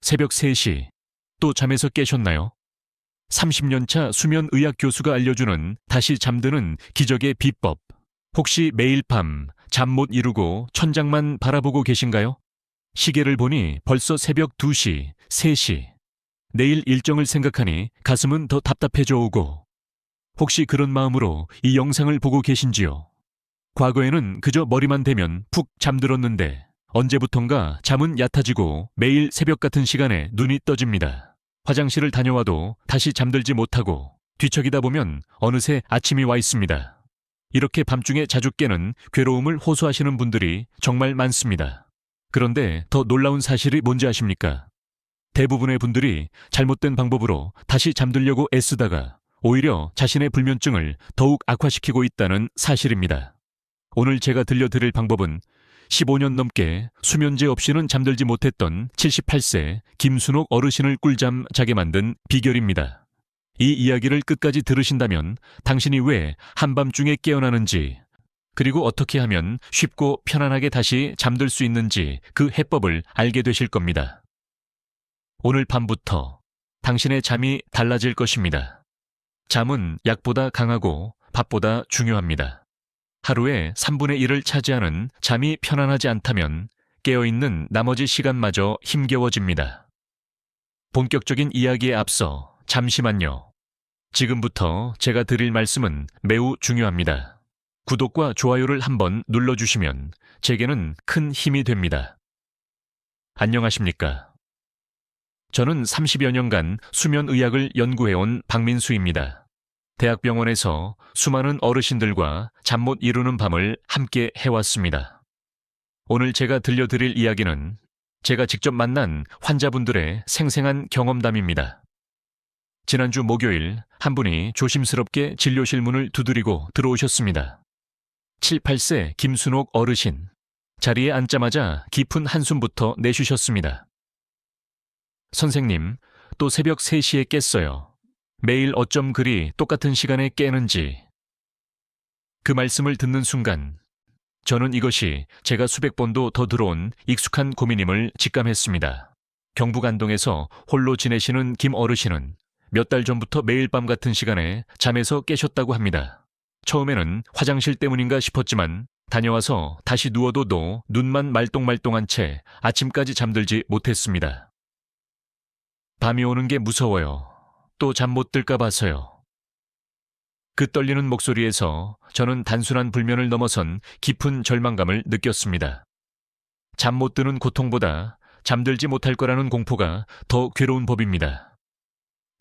새벽 3시, 또 잠에서 깨셨나요? 30년차 수면의학 교수가 알려주는 다시 잠드는 기적의 비법. 혹시 매일 밤 잠 못 이루고 천장만 바라보고 계신가요? 시계를 보니 벌써 새벽 2시, 3시. 내일 일정을 생각하니 가슴은 더 답답해져 오고. 혹시 그런 마음으로 이 영상을 보고 계신지요? 과거에는 그저 머리만 대면 푹 잠들었는데 언제부턴가 잠은 얕아지고 매일 새벽 같은 시간에 눈이 떠집니다. 화장실을 다녀와도 다시 잠들지 못하고 뒤척이다 보면 어느새 아침이 와 있습니다. 이렇게 밤중에 자주 깨는 괴로움을 호소하시는 분들이 정말 많습니다. 그런데 더 놀라운 사실이 뭔지 아십니까? 대부분의 분들이 잘못된 방법으로 다시 잠들려고 애쓰다가 오히려 자신의 불면증을 더욱 악화시키고 있다는 사실입니다. 오늘 제가 들려드릴 방법은 15년 넘게 수면제 없이는 잠들지 못했던 78세 김순옥 어르신을 꿀잠 자게 만든 비결입니다. 이 이야기를 끝까지 들으신다면 당신이 왜 한밤중에 깨어나는지, 그리고 어떻게 하면 쉽고 편안하게 다시 잠들 수 있는지 그 해법을 알게 되실 겁니다. 오늘 밤부터 당신의 잠이 달라질 것입니다. 잠은 약보다 강하고 밥보다 중요합니다. 하루에 3분의 1을 차지하는 잠이 편안하지 않다면 깨어있는 나머지 시간마저 힘겨워집니다. 본격적인 이야기에 앞서 잠시만요. 지금부터 제가 드릴 말씀은 매우 중요합니다. 구독과 좋아요를 한번 눌러주시면 제게는 큰 힘이 됩니다. 안녕하십니까? 저는 30여 년간 수면의학을 연구해온 박민수입니다. 대학병원에서 수많은 어르신들과 잠 못 이루는 밤을 함께 해왔습니다. 오늘 제가 들려드릴 이야기는 제가 직접 만난 환자분들의 생생한 경험담입니다. 지난주 목요일 한 분이 조심스럽게 진료실 문을 두드리고 들어오셨습니다. 78세 김순옥 어르신. 자리에 앉자마자 깊은 한숨부터 내쉬셨습니다. 선생님, 또 새벽 3시에 깼어요. 매일 어쩜 그리 똑같은 시간에 깨는지. 그 말씀을 듣는 순간 저는 이것이 제가 수백 번도 더 들어온 익숙한 고민임을 직감했습니다. 경북 안동에서 홀로 지내시는 김 어르신은 몇 달 전부터 매일 밤 같은 시간에 잠에서 깨셨다고 합니다. 처음에는 화장실 때문인가 싶었지만 다녀와서 다시 누워도 눈만 말똥말똥한 채 아침까지 잠들지 못했습니다. 밤이 오는 게 무서워요. 또 잠 못 들까 봐서요. 그 떨리는 목소리에서 저는 단순한 불면을 넘어선 깊은 절망감을 느꼈습니다. 잠 못 드는 고통보다 잠들지 못할 거라는 공포가 더 괴로운 법입니다.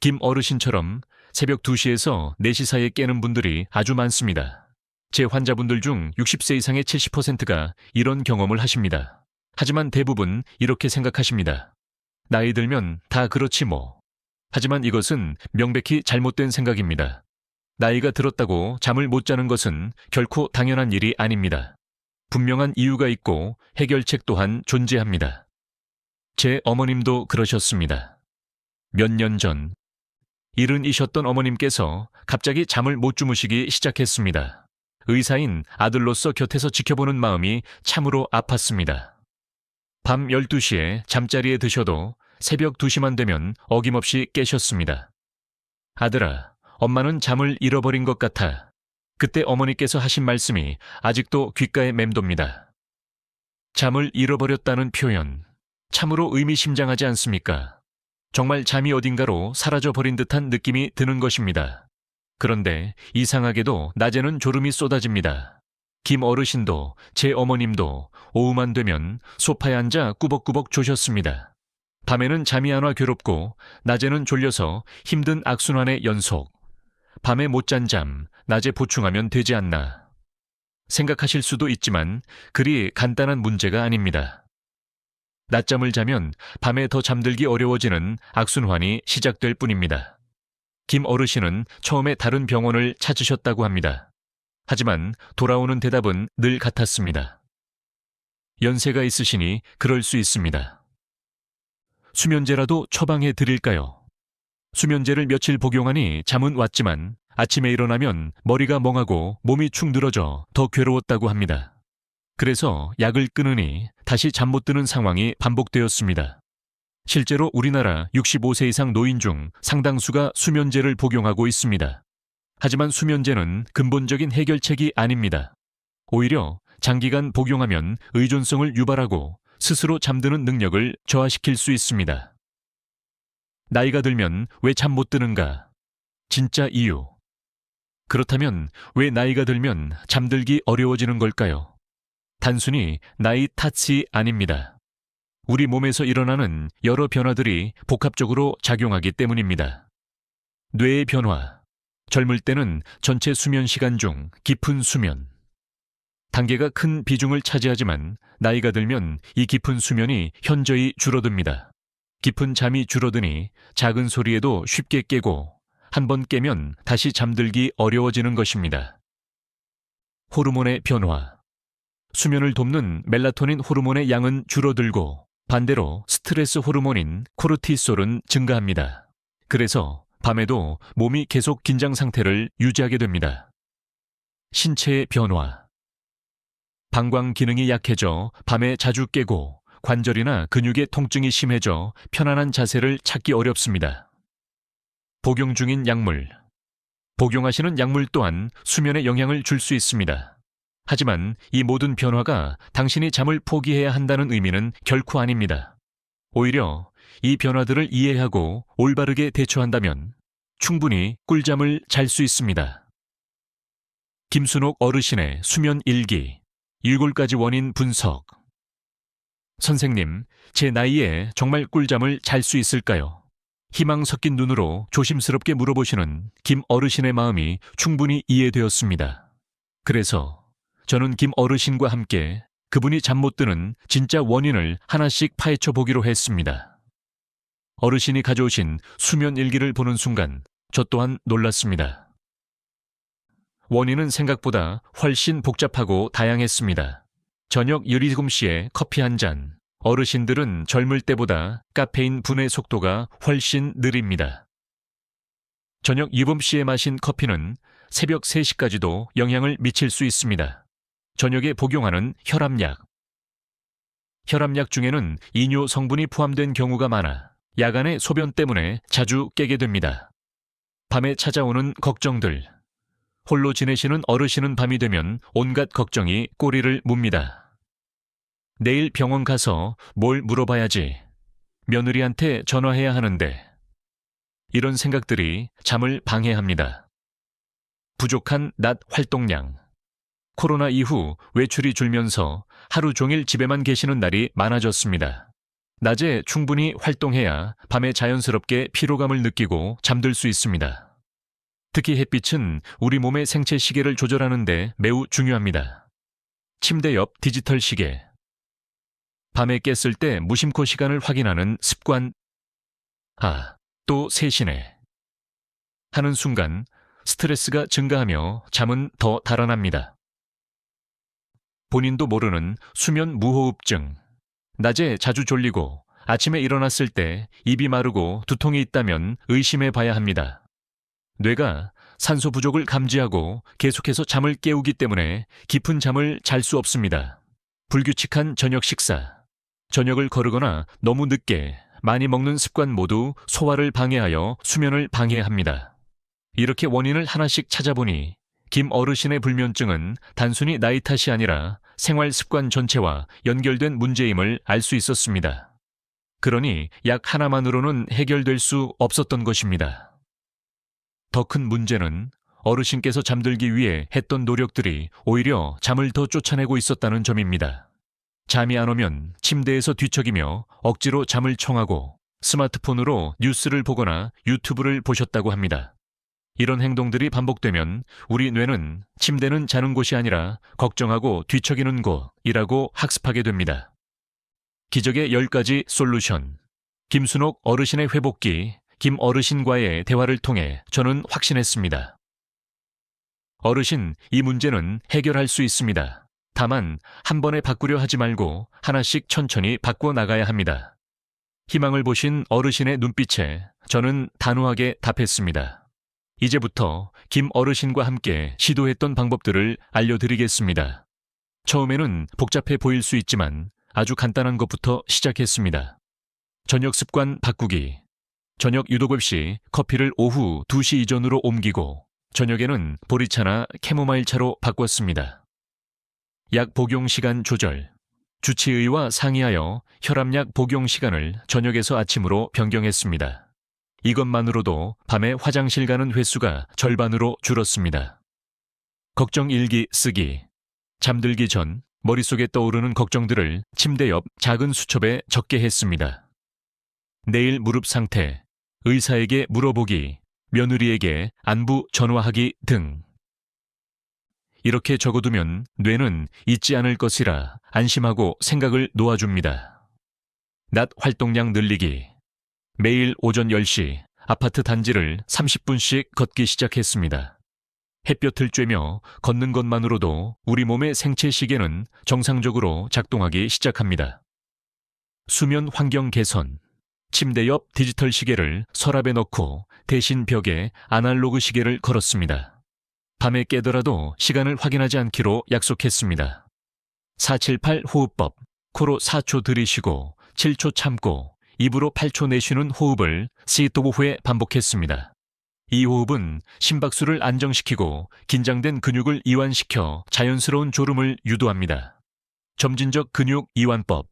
김 어르신처럼 새벽 2시에서 4시 사이에 깨는 분들이 아주 많습니다. 제 환자분들 중 60세 이상의 70%가 이런 경험을 하십니다. 하지만 대부분 이렇게 생각하십니다. 나이 들면 다 그렇지 뭐. 하지만 이것은 명백히 잘못된 생각입니다. 나이가 들었다고 잠을 못 자는 것은 결코 당연한 일이 아닙니다. 분명한 이유가 있고 해결책 또한 존재합니다. 제 어머님도 그러셨습니다. 몇 년 전, 70이셨던 어머님께서 갑자기 잠을 못 주무시기 시작했습니다. 의사인 아들로서 곁에서 지켜보는 마음이 참으로 아팠습니다. 밤 12시에 잠자리에 드셔도 새벽 2시만 되면 어김없이 깨셨습니다. 아들아, 엄마는 잠을 잃어버린 것 같아. 그때 어머니께서 하신 말씀이 아직도 귓가에 맴돕니다. 잠을 잃어버렸다는 표현, 참으로 의미심장하지 않습니까? 정말 잠이 어딘가로 사라져버린 듯한 느낌이 드는 것입니다. 그런데 이상하게도 낮에는 졸음이 쏟아집니다. 김 어르신도 제 어머님도 오후만 되면 소파에 앉아 꾸벅꾸벅 조셨습니다. 밤에는 잠이 안 와 괴롭고 낮에는 졸려서 힘든 악순환의 연속. 밤에 못 잔 잠, 낮에 보충하면 되지 않나. 생각하실 수도 있지만 그리 간단한 문제가 아닙니다. 낮잠을 자면 밤에 더 잠들기 어려워지는 악순환이 시작될 뿐입니다. 김 어르신은 처음에 다른 병원을 찾으셨다고 합니다. 하지만 돌아오는 대답은 늘 같았습니다. 연세가 있으시니 그럴 수 있습니다. 수면제라도 처방해 드릴까요? 수면제를 며칠 복용하니 잠은 왔지만 아침에 일어나면 머리가 멍하고 몸이 축 늘어져 더 괴로웠다고 합니다. 그래서 약을 끊으니 다시 잠 못 드는 상황이 반복되었습니다. 실제로 우리나라 65세 이상 노인 중 상당수가 수면제를 복용하고 있습니다. 하지만 수면제는 근본적인 해결책이 아닙니다. 오히려 장기간 복용하면 의존성을 유발하고 스스로 잠드는 능력을 저하시킬 수 있습니다. 나이가 들면 왜 잠 못 드는가? 진짜 이유. 그렇다면 왜 나이가 들면 잠들기 어려워지는 걸까요? 단순히 나이 탓이 아닙니다. 우리 몸에서 일어나는 여러 변화들이 복합적으로 작용하기 때문입니다. 뇌의 변화. 젊을 때는 전체 수면 시간 중 깊은 수면. 단계가 큰 비중을 차지하지만 나이가 들면 이 깊은 수면이 현저히 줄어듭니다. 깊은 잠이 줄어드니 작은 소리에도 쉽게 깨고 한번 깨면 다시 잠들기 어려워지는 것입니다. 호르몬의 변화. 수면을 돕는 멜라토닌 호르몬의 양은 줄어들고 반대로 스트레스 호르몬인 코르티솔은 증가합니다. 그래서 밤에도 몸이 계속 긴장 상태를 유지하게 됩니다. 신체의 변화. 방광 기능이 약해져 밤에 자주 깨고 관절이나 근육의 통증이 심해져 편안한 자세를 찾기 어렵습니다. 복용 중인 약물. 복용하시는 약물 또한 수면에 영향을 줄 수 있습니다. 하지만 이 모든 변화가 당신이 잠을 포기해야 한다는 의미는 결코 아닙니다. 오히려 이 변화들을 이해하고 올바르게 대처한다면 충분히 꿀잠을 잘 수 있습니다. 김순옥 어르신의 수면 일기. 7가지 원인 분석. 선생님, 제 나이에 정말 꿀잠을 잘 수 있을까요? 희망 섞인 눈으로 조심스럽게 물어보시는 김 어르신의 마음이 충분히 이해되었습니다. 그래서 저는 김 어르신과 함께 그분이 잠 못 드는 진짜 원인을 하나씩 파헤쳐 보기로 했습니다. 어르신이 가져오신 수면 일기를 보는 순간 저 또한 놀랐습니다. 원인은 생각보다 훨씬 복잡하고 다양했습니다. 저녁 17시에 커피 한 잔. 어르신들은 젊을 때보다 카페인 분해 속도가 훨씬 느립니다. 저녁 7시에 마신 커피는 새벽 3시까지도 영향을 미칠 수 있습니다. 저녁에 복용하는 혈압약. 혈압약 중에는 이뇨 성분이 포함된 경우가 많아 야간에 소변 때문에 자주 깨게 됩니다. 밤에 찾아오는 걱정들. 홀로 지내시는 어르신은 밤이 되면 온갖 걱정이 꼬리를 뭅니다. 내일 병원 가서 뭘 물어봐야지. 며느리한테 전화해야 하는데. 이런 생각들이 잠을 방해합니다. 부족한 낮 활동량. 코로나 이후 외출이 줄면서 하루 종일 집에만 계시는 날이 많아졌습니다. 낮에 충분히 활동해야 밤에 자연스럽게 피로감을 느끼고 잠들 수 있습니다. 특히 햇빛은 우리 몸의 생체 시계를 조절하는 데 매우 중요합니다. 침대 옆 디지털 시계. 밤에 깼을 때 무심코 시간을 확인하는 습관. 또 3시네. 하는 순간 스트레스가 증가하며 잠은 더 달아납니다. 본인도 모르는 수면 무호흡증. 낮에 자주 졸리고 아침에 일어났을 때 입이 마르고 두통이 있다면 의심해 봐야 합니다. 뇌가 산소 부족을 감지하고 계속해서 잠을 깨우기 때문에 깊은 잠을 잘 수 없습니다. 불규칙한 저녁 식사. 저녁을 거르거나 너무 늦게 많이 먹는 습관 모두 소화를 방해하여 수면을 방해합니다. 이렇게 원인을 하나씩 찾아보니 김 어르신의 불면증은 단순히 나이 탓이 아니라 생활 습관 전체와 연결된 문제임을 알 수 있었습니다. 그러니 약 하나만으로는 해결될 수 없었던 것입니다. 더 큰 문제는 어르신께서 잠들기 위해 했던 노력들이 오히려 잠을 더 쫓아내고 있었다는 점입니다. 잠이 안 오면 침대에서 뒤척이며 억지로 잠을 청하고 스마트폰으로 뉴스를 보거나 유튜브를 보셨다고 합니다. 이런 행동들이 반복되면 우리 뇌는 침대는 자는 곳이 아니라 걱정하고 뒤척이는 곳이라고 학습하게 됩니다. 기적의 10가지 솔루션. 김순옥 어르신의 회복기. 김 어르신과의 대화를 통해 저는 확신했습니다. 어르신, 이 문제는 해결할 수 있습니다. 다만 한 번에 바꾸려 하지 말고 하나씩 천천히 바꿔 나가야 합니다. 희망을 보신 어르신의 눈빛에 저는 단호하게 답했습니다. 이제부터 김 어르신과 함께 시도했던 방법들을 알려드리겠습니다. 처음에는 복잡해 보일 수 있지만 아주 간단한 것부터 시작했습니다. 저녁 습관 바꾸기. 저녁 유독 없이 커피를 오후 2시 이전으로 옮기고 저녁에는 보리차나 캐모마일차로 바꿨습니다. 약 복용 시간 조절. 주치의와 상의하여 혈압약 복용 시간을 저녁에서 아침으로 변경했습니다. 이것만으로도 밤에 화장실 가는 횟수가 절반으로 줄었습니다. 걱정 일기 쓰기. 잠들기 전 머릿속에 떠오르는 걱정들을 침대 옆 작은 수첩에 적게 했습니다. 내일 무릎 상태, 의사에게 물어보기, 며느리에게 안부 전화하기 등. 이렇게 적어두면 뇌는 잊지 않을 것이라 안심하고 생각을 놓아줍니다. 낮 활동량 늘리기. 매일 오전 10시 아파트 단지를 30분씩 걷기 시작했습니다. 햇볕을 쬐며 걷는 것만으로도 우리 몸의 생체 시계는 정상적으로 작동하기 시작합니다. 수면 환경 개선. 침대 옆 디지털 시계를 서랍에 넣고 대신 벽에 아날로그 시계를 걸었습니다. 밤에 깨더라도 시간을 확인하지 않기로 약속했습니다. 478 호흡법. 코로 4초 들이쉬고 7초 참고 입으로 8초 내쉬는 호흡을 시도 후에 반복했습니다. 이 호흡은 심박수를 안정시키고 긴장된 근육을 이완시켜 자연스러운 졸음을 유도합니다. 점진적 근육 이완법.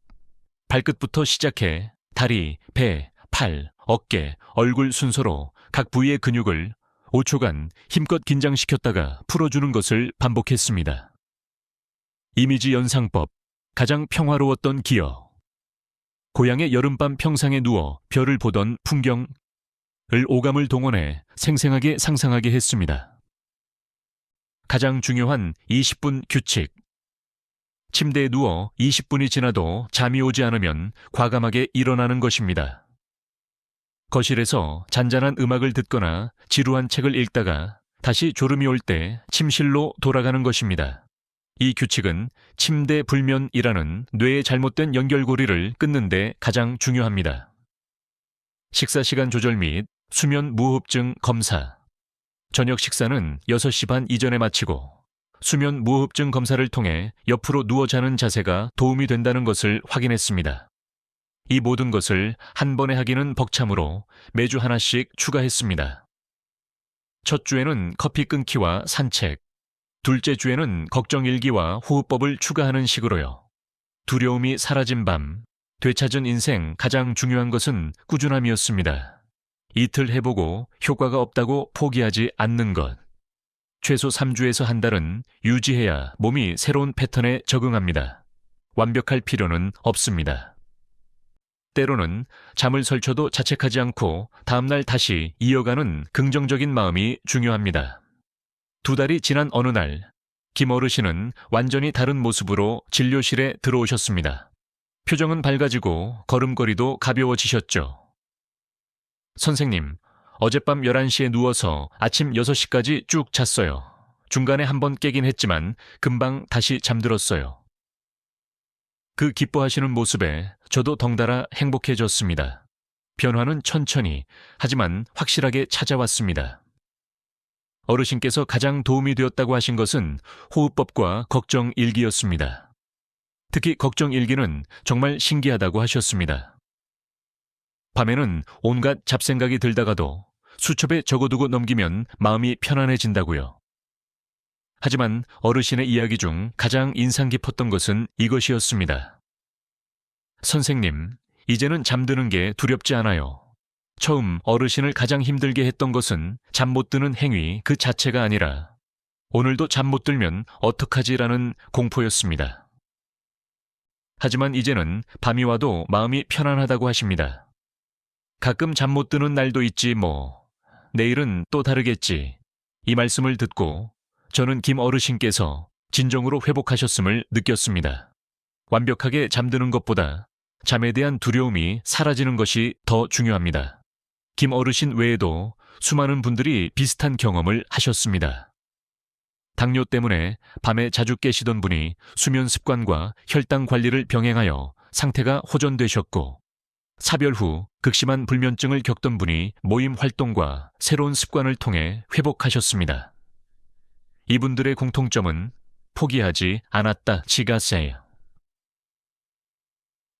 발끝부터 시작해 다리, 배, 팔, 어깨, 얼굴 순서로 각 부위의 근육을 5초간 힘껏 긴장시켰다가 풀어주는 것을 반복했습니다. 이미지 연상법. 가장 평화로웠던 기억. 고향의 여름밤 평상에 누워 별을 보던 풍경을 오감을 동원해 생생하게 상상하게 했습니다. 가장 중요한 20분 규칙. 침대에 누워 20분이 지나도 잠이 오지 않으면 과감하게 일어나는 것입니다. 거실에서 잔잔한 음악을 듣거나 지루한 책을 읽다가 다시 졸음이 올 때 침실로 돌아가는 것입니다. 이 규칙은 침대 불면이라는 뇌의 잘못된 연결고리를 끊는 데 가장 중요합니다. 식사 시간 조절 및 수면 무호흡증 검사. 저녁 식사는 6시 반 이전에 마치고 수면 무호흡증 검사를 통해 옆으로 누워 자는 자세가 도움이 된다는 것을 확인했습니다. 이 모든 것을 한 번에 하기는 벅차므로 매주 하나씩 추가했습니다. 첫 주에는 커피 끊기와 산책, 둘째 주에는 걱정 일기와 호흡법을 추가하는 식으로요. 두려움이 사라진 밤, 되찾은 인생 가장 중요한 것은 꾸준함이었습니다. 이틀 해보고 효과가 없다고 포기하지 않는 것. 최소 3주에서 한 달은 유지해야 몸이 새로운 패턴에 적응합니다. 완벽할 필요는 없습니다. 때로는 잠을 설쳐도 자책하지 않고 다음날 다시 이어가는 긍정적인 마음이 중요합니다. 2달이 지난 어느 날, 김 어르신은 완전히 다른 모습으로 진료실에 들어오셨습니다. 표정은 밝아지고 걸음걸이도 가벼워지셨죠. 선생님, 어젯밤 11시에 누워서 아침 6시까지 쭉 잤어요. 중간에 한번 깨긴 했지만 금방 다시 잠들었어요. 그 기뻐하시는 모습에 저도 덩달아 행복해졌습니다. 변화는 천천히, 하지만 확실하게 찾아왔습니다. 어르신께서 가장 도움이 되었다고 하신 것은 호흡법과 걱정 일기였습니다. 특히 걱정 일기는 정말 신기하다고 하셨습니다. 밤에는 온갖 잡생각이 들다가도 수첩에 적어두고 넘기면 마음이 편안해진다고요. 하지만 어르신의 이야기 중 가장 인상 깊었던 것은 이것이었습니다. 선생님, 이제는 잠드는 게 두렵지 않아요. 처음 어르신을 가장 힘들게 했던 것은 잠 못 드는 행위 그 자체가 아니라 오늘도 잠 못 들면 어떡하지라는 공포였습니다. 하지만 이제는 밤이 와도 마음이 편안하다고 하십니다. 가끔 잠 못 드는 날도 있지 뭐. 내일은 또 다르겠지. 이 말씀을 듣고 저는 김 어르신께서 진정으로 회복하셨음을 느꼈습니다. 완벽하게 잠드는 것보다 잠에 대한 두려움이 사라지는 것이 더 중요합니다. 김 어르신 외에도 수많은 분들이 비슷한 경험을 하셨습니다. 당뇨 때문에 밤에 자주 깨시던 분이 수면 습관과 혈당 관리를 병행하여 상태가 호전되셨고, 사별 후 극심한 불면증을 겪던 분이 모임 활동과 새로운 습관을 통해 회복하셨습니다. 이분들의 공통점은 포기하지 않았다 지가세요.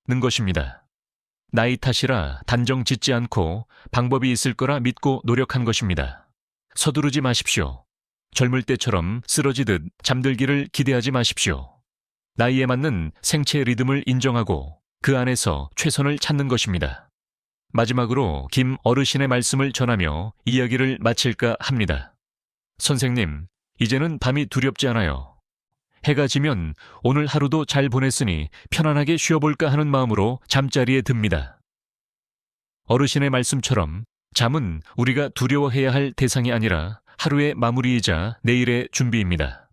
는 것입니다. 나이 탓이라 단정 짓지 않고 방법이 있을 거라 믿고 노력한 것입니다. 서두르지 마십시오. 젊을 때처럼 쓰러지듯 잠들기를 기대하지 마십시오. 나이에 맞는 생체 리듬을 인정하고 그 안에서 최선을 찾는 것입니다. 마지막으로 김 어르신의 말씀을 전하며 이야기를 마칠까 합니다. 선생님, 이제는 밤이 두렵지 않아요. 해가 지면 오늘 하루도 잘 보냈으니 편안하게 쉬어볼까 하는 마음으로 잠자리에 듭니다. 어르신의 말씀처럼 잠은 우리가 두려워해야 할 대상이 아니라 하루의 마무리이자 내일의 준비입니다.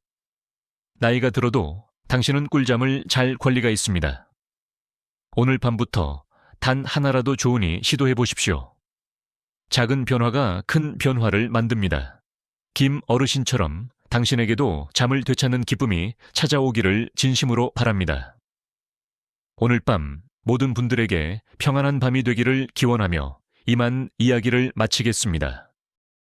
나이가 들어도 당신은 꿀잠을 잘 권리가 있습니다. 오늘 밤부터 단 하나라도 좋으니 시도해 보십시오. 작은 변화가 큰 변화를 만듭니다. 김 어르신처럼 당신에게도 잠을 되찾는 기쁨이 찾아오기를 진심으로 바랍니다. 오늘 밤 모든 분들에게 평안한 밤이 되기를 기원하며 이만 이야기를 마치겠습니다.